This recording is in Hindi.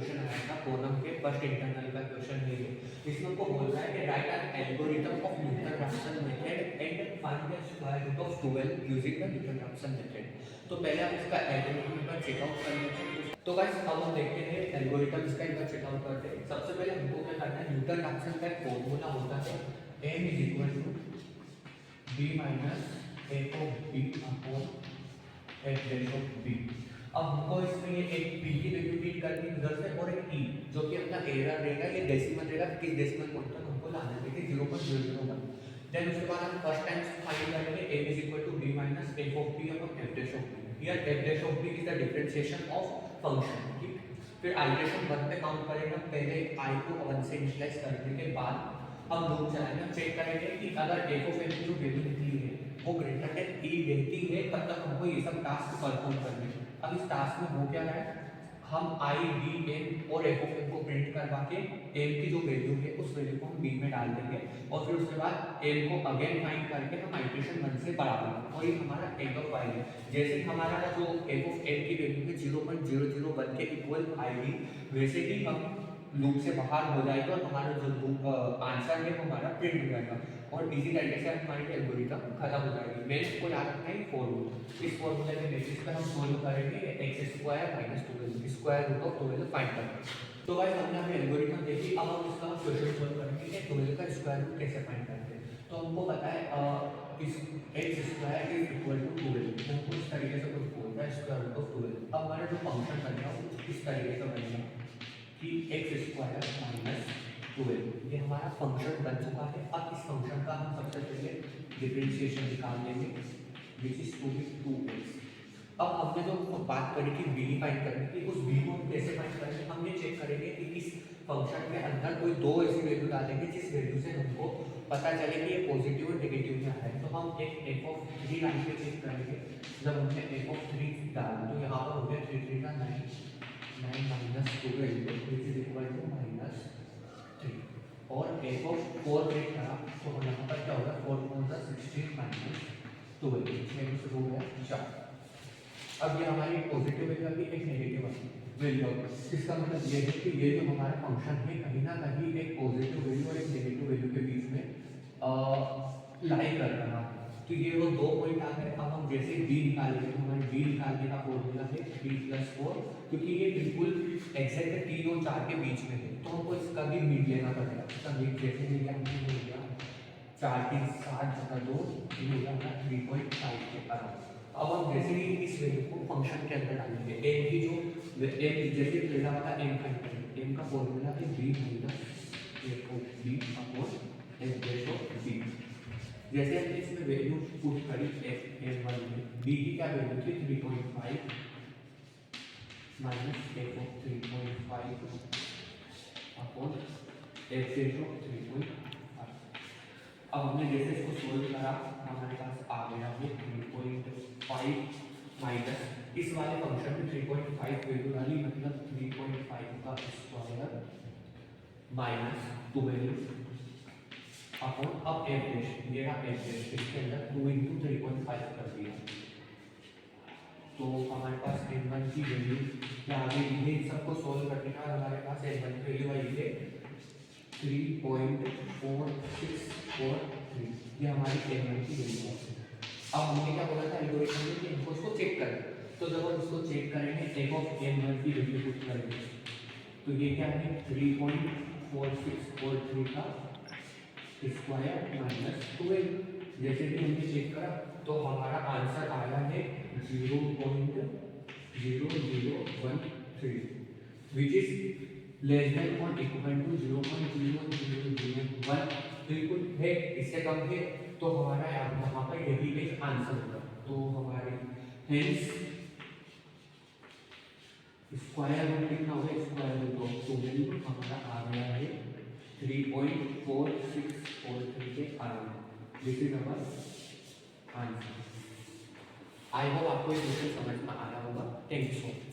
क्वेश्चन आया था कोलम के फर्स्ट इंटरनल का क्वेश्चन है ये। इसमें हमको बोल रहा है कि write an algorithm of Newton Raphson method and find the square root of 12 using the Newton Raphson method. तो पहले हम इसका एल्गोरिथम का चेकआउट कर लेते हैं। तो गाइस अब हम देखते हैं एल्गोरिथम इसका एक बार चेकआउट करते हैं। सबसे पहले हमको क्या करना है, न्यूटन-रैप्सन का एक फॉर्मूला होता है m b - f of b upon f dash of b। अब हमको इसमें ये एक p की वैल्यू फीड करनी है उधर से और एक e जो कि अपना एरर रहेगा, ये डेसिमल रहेगा, किस डेसिमल पॉइंट तक हमको लाना है, देखिए 0.001। देन उसके बाद हम फर्स्ट टाइम फाइंड करेंगे a b - f of b upon f dash of b। Here f dash of b is the differentiation of function, ठीक। फिर आइटरेशन 1 पे काउंट करेंगे, पहले i को 1 से इनिशियलाइज करने के बाद हम लूप चलाएंगे, चेक करेंगे कि अगर f of n की जो वैल्यू निकली है वो ग्रेटर देन e रहती है तब तक हमको ये सब टास्क परफॉर्म करने हैं। अब इस टास्क में हो क्या रहा है, हम i b n और f of n को प्रिंट करवा के m की जो वैल्यू है उस वैल्यू को हम b में डाल देंगे और फिर उसके बाद m को अगेन फाइंड करके हम आइटरेशन 1 से बढ़ा देंगे और ये हमारा एंड ऑफ फाइल है। जैसे हमारा जो f of n की वैल्यू है 0.001 के इक्वल आएगी, वैसे ही हम लूप से बाहर हो जाएगा और हमारा जो लूप आंसर है वो हमारा प्रिंट हो जाएगा और इसी तरीके से हमारी एल्गोरिथम खत्म हो जाएगी। मेन को याद रखना है फॉर्मूला, इस फॉर्मूले के बेसिस पे हम सोल्व करेंगे x² - 12 square root of 12 find करना। तो गाइस हमने अपनी एल्गोरिथम देखी, अब हम इसका क्वेश्चन सोल्व करेंगे कि 12 का स्क्वायर रूट कैसे फाइंड करते हैं। तो हमको पता है इस x² = 12, हमको इस तरीके से कुछ बोल रहा है स्क्वायर रूट ऑफ 12। अब हमारा जो फंक्शन बनेगा वो इस तरीके से बनेगा कि x² - 12 ये हमारा फंक्शन बन चुका है। अब इस फंक्शन का हम सबसे पहले डिफरेंशिएशन निकाल लेंगे which is to be 2x। अब हमने जो बात करी कि b फाइंड करने की, उस b को हम कैसे फाइंड करेंगे, हम ये चेक करेंगे कि इस फंक्शन के अंदर कोई दो ऐसी वैल्यू डालेंगे जिस वैल्यू से हमको पता चले कि ये पॉजिटिव और नेगेटिव में है। तो हम एक f(3) लाइन पे चेक करेंगे। जब हमने f(3) डाला तो यहाँ पर हो गया 3 3 का 9 9 - 12 which is equal to -3 और f(4) चेक करा तो यहाँ पर क्या होगा 4 4 16 - 12 इसमें से हो गया 4। अब ये हमारी पॉजिटिव वैल्यू आ गई, एक नेगेटिव वैल्यू आ गई। इसका मतलब ये है कि ये जो हमारा फंक्शन है कहीं ना कहीं एक पॉजिटिव वैल्यू और एक नेगेटिव वैल्यू के बीच में लाई कर रहा है। तो ये वो दो पॉइंट आ गए। अब हम जैसे b निकालेंगे तो हमारे b निकालने का फॉर्मूला है b + 4, क्योंकि ये बिल्कुल एग्जैक्ट 3 और 4 के बीच में है तो हमको इसका भी मीन लेना पड़ेगा। इसका मीन जैसे लिया हमने हो गया 4 3 7 2 ये हो गया 3.5 के अराउंड। अब हम जैसे ही इस वैल्यू को फंक्शन के अंदर डालेंगे, m की जो m जैसे पहला वाला m फाइंड करेंगे, m का फॉर्मूला है b - f of b upon f dash of b। जैसे हमने इसमें वैल्यू पुट करी f(m1) में, b की क्या वैल्यू थी 3.5 minus f of 3.5 upon f dash of 3.5। अब हमने जैसे इसको सोल्व करा हमारे पास आ गया वो 3.5 माइनस इस वाले फंक्शन में 3.5 वैल्यू डाली, मतलब 3.5 का स्क्वायर माइनस 12 अपॉन अब f dash, ये रहा f dash, इसके अंदर 2 × 3.5 कर दिया तो हमारे पास n1 की वैल्यू क्या आ गई है। सबको सोल्व करने का हमारे पास n1 की वैल्यू आई है 3.4643, ये हमारी n1 की वैल्यू है। अब हमने क्या बोला था एल्गोरिथम में कि हमको इसको चेक करें, तो जब हम इसको चेक करेंगे f of n1 की वैल्यू पुट करेंगे तो ये क्या है 3.4643 का स्क्वायर माइनस 12। जैसे कि हमने चेक करा तो हमारा आंसर आया है 0.0013 विच इज लेस देन और इक्वल टू 0.0001 बिल्कुल है, इससे कम है तो हमारा यहाँ पर यही एक आंसर होगा। तो हमारे हेंस स्क्वायर रूट कितना होगा, स्क्वायर रूट ऑफ 12 हमारा आ गया है 3.4643 के around. This is our answer. I hope आपको ये क्वेश्चन समझ में आया होगा। Thank you so much.